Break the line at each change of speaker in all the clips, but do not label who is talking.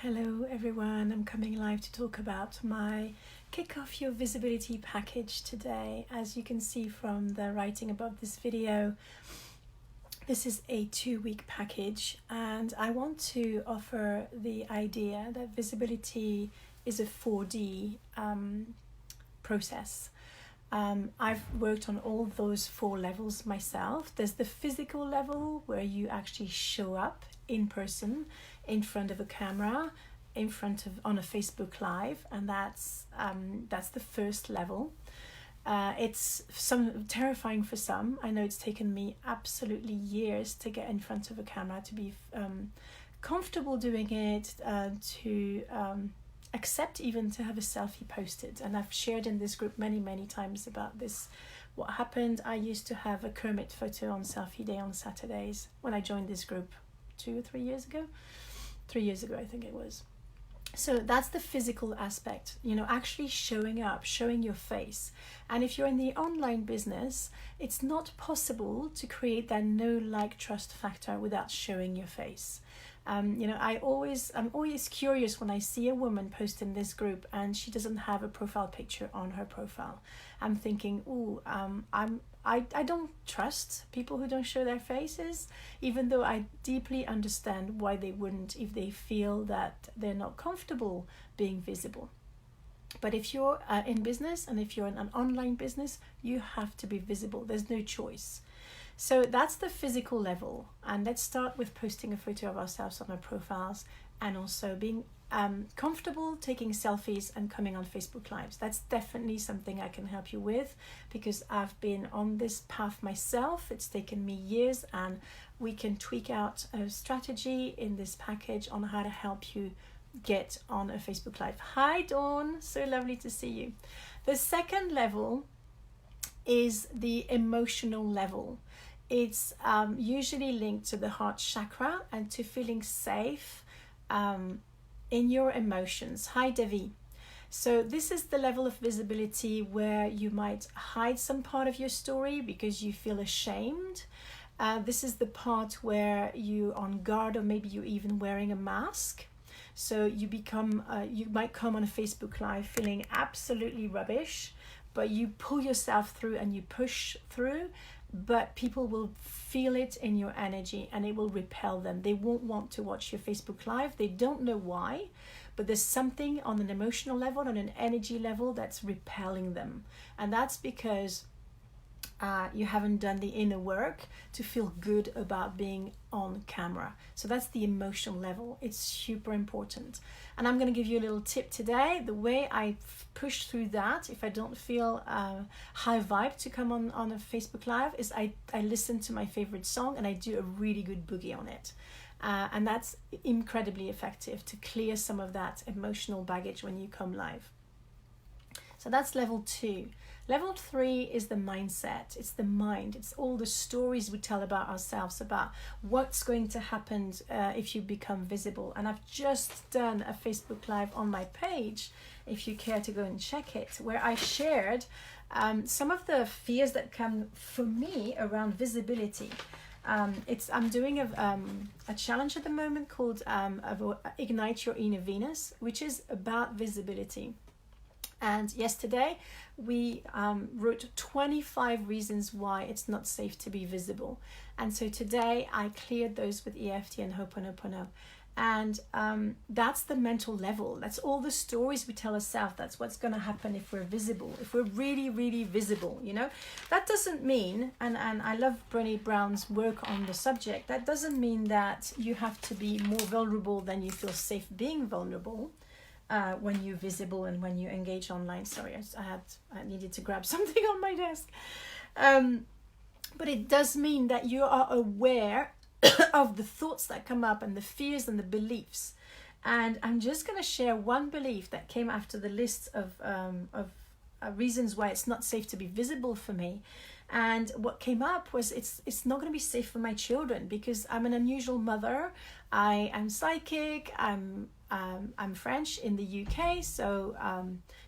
Hello everyone, I'm coming live to talk about my Kick Off Your Visibility package today. As you can see from the writing above this video, this is a 2-week package and I want to offer the idea that visibility is a 4D process. I've worked on all those 4 levels myself. There's the physical level where you actually show up in person in front of a camera, on a Facebook Live, and that's the first level. It's terrifying for some. I know it's taken me absolutely years to get in front of a camera, to be comfortable doing it, to accept even to have a selfie posted. And I've shared in this group many times about this. What happened, I used to have a Kermit photo on selfie day on Saturdays when I joined this group 2 or 3 years ago. 3 years ago, I think it was. So that's the physical aspect, actually showing up, showing your face. And if you're in the online business, it's not possible to create that know, like, trust factor without showing your face. I'm always curious when I see a woman post in this group and she doesn't have a profile picture on her profile. I'm thinking, I don't trust people who don't show their faces, even though I deeply understand why they wouldn't if they feel that they're not comfortable being visible. But if you're in business and if you're in an online business, you have to be visible. There's no choice. So that's the physical level. And let's start with posting a photo of ourselves on our profiles and also being comfortable taking selfies and coming on Facebook Lives. That's definitely something I can help you with because I've been on this path myself. It's taken me years, and we can tweak out a strategy in this package on how to help you get on a Facebook Live. Hi Dawn, so lovely to see you. The second level is the emotional level. It's usually linked to the heart chakra and to feeling safe in your emotions. Hi Devi. So this is the level of visibility where you might hide some part of your story because you feel ashamed. This is the part where you're on guard, or maybe you're even wearing a mask. So you might come on a Facebook Live feeling absolutely rubbish, but you pull yourself through and you push through, but people will feel it in your energy and it will repel them. They won't want to watch your Facebook Live. They don't know why, but there's something on an emotional level, on an energy level, that's repelling them. And that's because you haven't done the inner work to feel good about being on camera. So that's the emotional level. It's super important. And I'm going to give you a little tip today. The way I push through that, if I don't feel high vibe to come on a Facebook Live, is I listen to my favorite song and I do a really good boogie on it. And that's incredibly effective to clear some of that emotional baggage when you come live. So that's level 2. Level 3 is the mindset. It's the mind. It's all the stories we tell about ourselves, about what's going to happen if you become visible. And I've just done a Facebook Live on my page, if you care to go and check it, where I shared some of the fears that come for me around visibility. I'm doing a challenge at the moment called Ignite Your Inner Venus, which is about visibility. And yesterday we wrote 25 reasons why it's not safe to be visible. And so today I cleared those with EFT and Ho'oponopono. And that's the mental level. That's all the stories we tell ourselves. That's what's going to happen if we're visible, if we're really visible, That doesn't mean, and I love Brené Brown's work on the subject, that doesn't mean that you have to be more vulnerable than you feel safe being vulnerable. When you're visible and when you engage online. Sorry, I needed to grab something on my desk. But it does mean that you are aware of the thoughts that come up and the fears and the beliefs. And I'm just going to share one belief that came after the list of reasons why it's not safe to be visible for me. And what came up was it's not going to be safe for my children because I'm an unusual mother. I am psychic. I'm French in the UK, so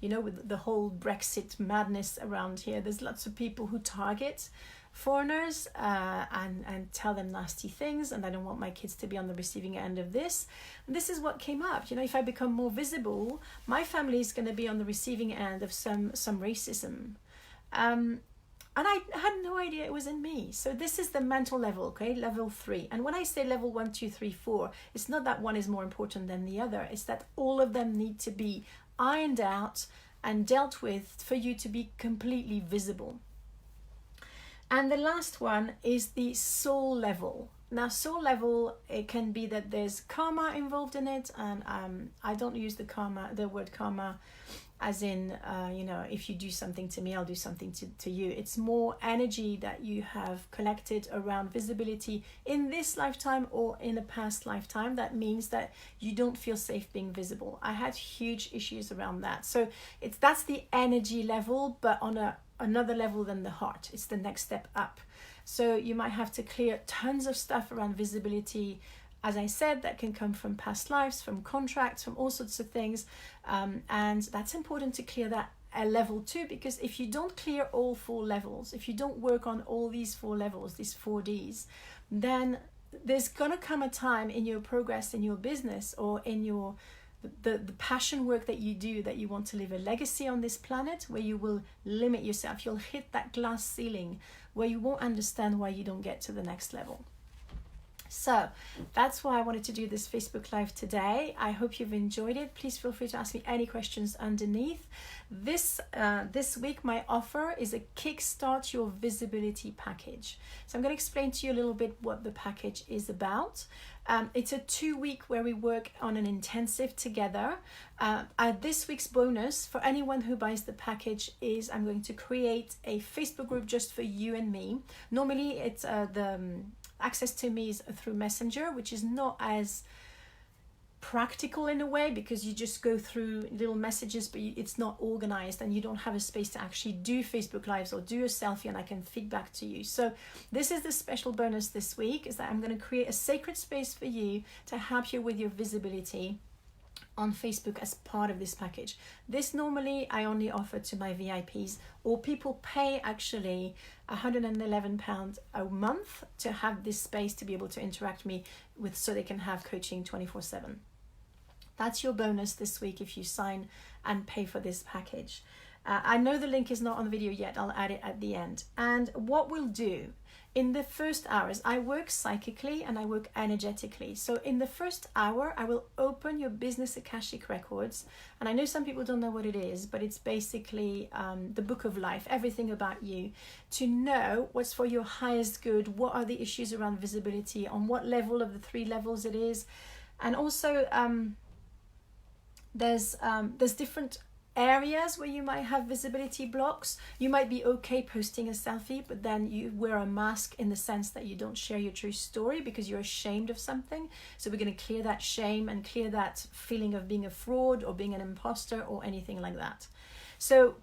with the whole Brexit madness around here, there's lots of people who target foreigners and tell them nasty things, and I don't want my kids to be on the receiving end of this. And this is what came up. If I become more visible, my family is going to be on the receiving end of some racism. And I had no idea it was in me. So this is the mental level, okay, level 3. And when I say level 1, 2, 3, 4, it's not that one is more important than the other. It's that all of them need to be ironed out and dealt with for you to be completely visible. And the last one is the soul level. Now, soul level, it can be that there's karma involved in it, and I don't use the word karma as in, if you do something to me, I'll do something to you. It's more energy that you have collected around visibility in this lifetime or in a past lifetime. That means that you don't feel safe being visible. I had huge issues around that. So that's the energy level, but on another level than the heart. It's the next step up. So you might have to clear tons of stuff around visibility. As I said, that can come from past lives, from contracts, from all sorts of things. And that's important to clear that at level 2, because if you don't clear all 4 levels, if you don't work on all these 4 levels, these 4 Ds, then there's going to come a time in your progress in your business or in your the passion work that you do, that you want to leave a legacy on this planet, where you will limit yourself. You'll hit that glass ceiling where you won't understand why you don't get to the next level. So that's why I wanted to do this Facebook Live today. I hope you've enjoyed it. Please feel free to ask me any questions underneath. This week, my offer is a Kickstart Your Visibility package. So I'm going to explain to you a little bit what the package is about. It's a 2-week where we work on an intensive together. This week's bonus for anyone who buys the package is I'm going to create a Facebook group just for you and me. Normally, it's access to me is through Messenger, which is not as practical in a way, because you just go through little messages, but it's not organized and you don't have a space to actually do Facebook Lives or do a selfie and I can feed back to you. So this is the special bonus this week, is that I'm going to create a sacred space for you to help you with your visibility on Facebook as part of this package. This normally I only offer to my VIPs, or people pay actually £111 a month to have this space to be able to interact me with, so they can have coaching 24/7. That's your bonus this week if you sign and pay for this package. I know the link is not on the video yet. I'll add it at the end. And what we'll do in the first hours, I work psychically and I work energetically. So in the first hour, I will open your business Akashic records. And I know some people don't know what it is, but it's basically the book of life, everything about you, to know what's for your highest good, what are the issues around visibility, on what level of the 3 levels it is. And also there's different areas where you might have visibility blocks. You might be okay posting a selfie, but then you wear a mask in the sense that you don't share your true story because you're ashamed of something. So we're going to clear that shame and clear that feeling of being a fraud or being an imposter or anything like that. So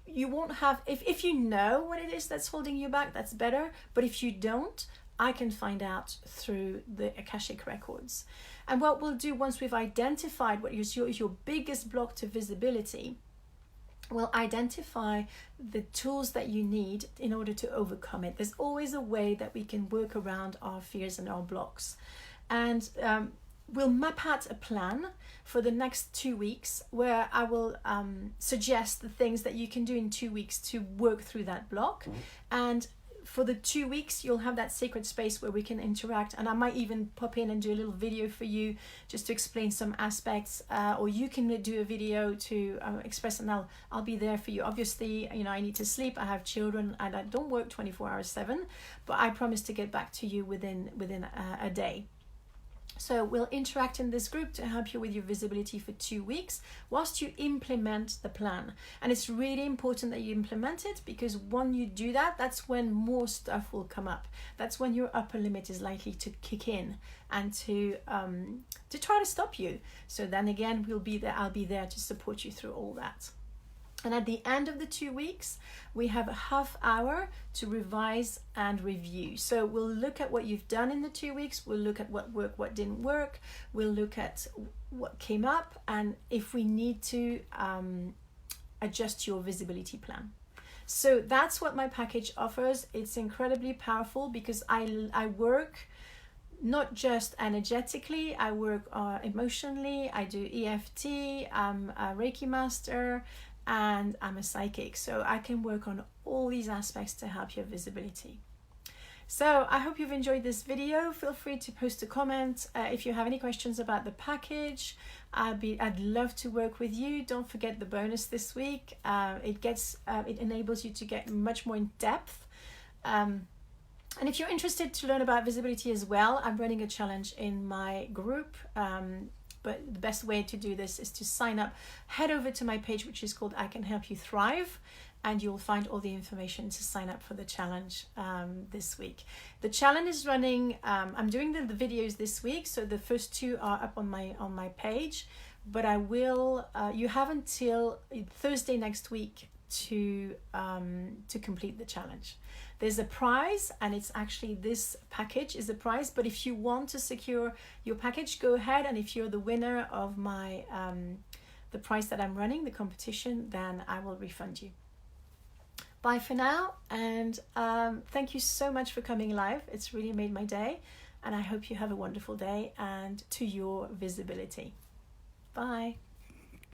you won't have, if you know what it is that's holding you back, that's better. But if you don't, I can find out through the Akashic records. And what we'll do once we've identified what is your biggest block to visibility, we'll identify the tools that you need in order to overcome it. There's always a way that we can work around our fears and our blocks. And we'll map out a plan for the next 2 weeks where I will suggest the things that you can do in 2 weeks to work through that block. And for the 2 weeks, you'll have that sacred space where we can interact, and I might even pop in and do a little video for you just to explain some aspects, or you can do a video to express, and I'll be there for you. Obviously, I need to sleep, I have children, and I don't work 24 hours 7, but I promise to get back to you within a day. So we'll interact in this group to help you with your visibility for 2 weeks whilst you implement the plan. And it's really important that you implement it, because when you do that, that's when more stuff will come up. That's when your upper limit is likely to kick in and to try to stop you. So then again, I'll be there to support you through all that. And at the end of the 2 weeks, we have a half hour to revise and review. So we'll look at what you've done in the 2 weeks. We'll look at what worked, what didn't work. We'll look at what came up, and if we need to adjust your visibility plan. So that's what my package offers. It's incredibly powerful because I work not just energetically, I work emotionally, I do EFT, I'm a Reiki master, and I'm a psychic. So I can work on all these aspects to help your visibility. So I hope you've enjoyed this video. Feel free to post a comment if you have any questions about the package. I'd love to work with you. Don't forget the bonus this week. It enables you to get much more in depth. And if you're interested to learn about visibility as well, I'm running a challenge in my group. But the best way to do this is to sign up. Head over to my page, which is called I Can Help You Thrive, and you'll find all the information to sign up for the challenge this week. The challenge is running, I'm doing the videos this week, so the first 2 are up on my page, but I will, you have until Thursday next week to complete the challenge. There's a prize, and it's actually this package is a prize, but if you want to secure your package, go ahead, and if you're the winner of my the prize that I'm running, the competition, then I will refund you. Bye for now, and thank you so much for coming live. It's really made my day, and I hope you have a wonderful day and to your visibility. Bye.